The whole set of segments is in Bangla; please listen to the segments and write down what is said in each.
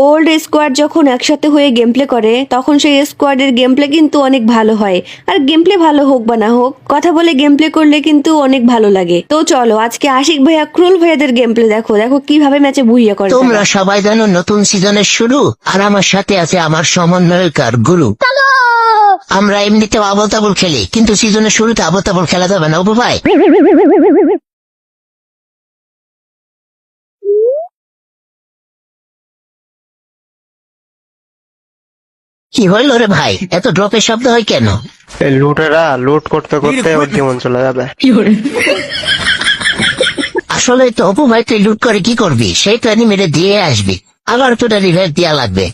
ওল্ড স্কোয়াড যখন একসাথে হয়ে গেম প্লে করে তখন সেই স্কোয়াডের গেম প্লে কিন্তু অনেক ভালো হয়। আর গেম প্লে ভালো হোক বা না হোক, কথা বলে গেম প্লে করলে কিন্তু অনেক ভালো লাগে। তো চলো আজকে আশিক ভাইয়া ক্রুল ভাইয়াদের গেম প্লে দেখো দেখো কিভাবে ম্যাচে বুইয়া করে। তোমরা সবাই জানো নতুন সিজনের শুরু, আর আমার সাথে আছে আমার সমন্বয়কার গুরু। আমরা এমনিতেও আবল তাবল খেলি, কিন্তু সিজনের শুরুতে আবল তাবল খেলা যাবে না অপু ভাই। কি হইল রে ভাই, এত ড্রপের শব্দ হয় কেন? এই লুটেরা লুট করতে করতে ওর জীবন চলে যাবে। আসলে তো অপু ভাই, তুই লুট করে কি করবি? সেই তো মেরে দিয়ে আসবি, আবার তোটা রিভাইভ দেওয়া লাগবে।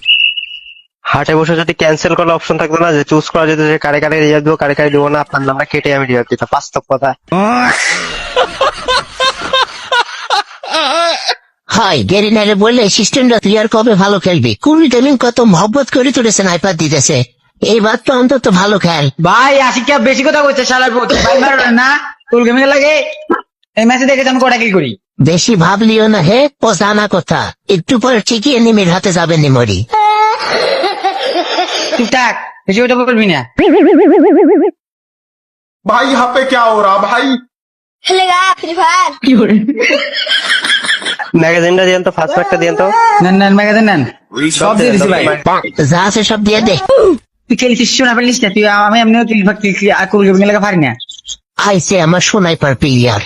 হাটে বসে যদি ক্যান্সেল করার অপশন থাকতো না, যে চুজ করা যেত যে কারে কারে রিয়াজ দেবো কারে কারে দেবো না, আপনার নামটা কেটে আমি রিয়াজ দিতাম। বাস্তব কথা। হয় গেরিনারে বললে সিস্টেমটা তুই আর কবে ভালো খেলবি? কুড়ি টাইমিং কত মহব্বত করে তোর স্নাইপার দিতেছে, এইবার তো অন্তত ভালো খেল। ভাই আশিক বেশি কথা কইছে শালা ভাই মারো না তোর গেমে লাগে। এই ম্যাচে দেখে আমি কটা কিল করি। বেশি ভাবলিও না হে, ও জানা কথা, একটু পরে ঠিকই এনিমির হাতে যাবে নিমরি। টুকটাক বেশি কথা বলবি না। भाई यहाँ पे क्या हो रहा भाई? खेलेगा फ्री फायर। ম্যাগাজিনটা দিয়েন তো, ফার্স্ট প্যাকটা দিয়েন তো। নেন নেন ম্যাগাজিন নেন, সব দিয়ে দিছি ভাই। যা আছে সব দিয়ে দে। তুই খেলছিস শোনা পেলিস না তুই? আমি এমনিও কিল ফাক আর কোল গেমে লাগা পারি না। আইসে আমার স্নাইপার প্লেয়ার।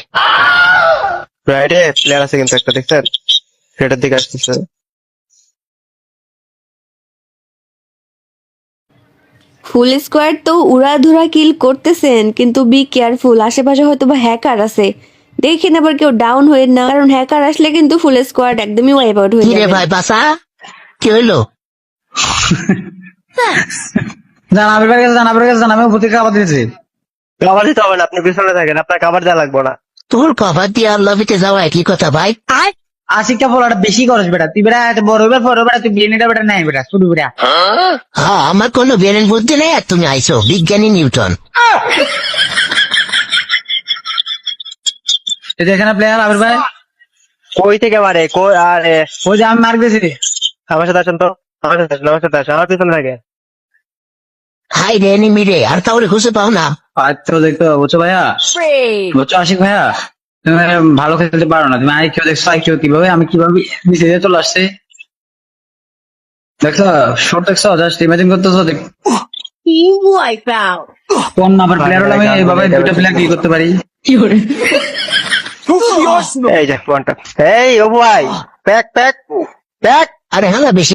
রাইটে প্লেয়ার আছে কিন্তু একটা, দেখছেন? সেটার দিকে আসতেছে। ফুল স্কোয়াড তো উড়াধুরা কিল করতেছেন, কিন্তু বি কেয়ারফুল, আশেপাশে হয়তো বা হ্যাকার আছে, দেখেন আবার কেউ ডাউন হয়ে না, কারণ হ্যাকার আসলে কিন্তু ফুল স্কোয়াড একদমই ওয়াইপ আউট হয়ে কি রে যাবে। ভাই বাসা, কি হইলো? জানাবের কাছে জানাবে উপর থেকে আবার দিয়েছে। কাভার দিতে হবে না, আপনি পিছনে থাকেন, আপনার কাভার দেওয়া লাগবে না। তোর কভার দিয়ে আর লবিতে যাওয়া একই কথা ভাই। আশিকটা বলাটা বেশি খরচ বেটা, তুই বেটা এত বড় বেটা বড় বেটা, তুই বিএনএটা বেটা নাই বেটা শুরু বেটা। হ্যাঁ, আমার কোনো বেরেন বুদ্ধি নেই, আর তুমি আইসো বিজ্ঞানী নিউটন। এই যে এখানে প্লেয়ার আবির ভাই, কই থেকে মারে কই? আরে ওই যে আমি মার্ক দিয়েছি। আমার সাথে আসেন তো, আমার সাথে আসেন, আমার সাথে আসেন, আমার পিছনে থাকে। হাই রে এনিমি রে, আর কাউরে খুঁজে পাও না। আচ্ছা দেখতো বুঝছো ভাইয়া, বুঝছো আশিক ভাইয়া, তুমি ভালো খেলতে পারো না, তুমি আই কেউ দেখছো, আই কেউ কিভাবে আমি কিভাবে নিচে দিয়ে চলে আসছে দেখছো, শর্ট দেখছো, জাস্ট ইমাজিন করতেছো দেখ কোন নাম্বার প্লেয়ার হলে আমি এইভাবে দুটো প্লেয়ার কি করতে পারি। এই যে ওয়ানটা, এই ও ভাই প্যাক প্যাক প্যাক। আরে হ্যাঁ বেশি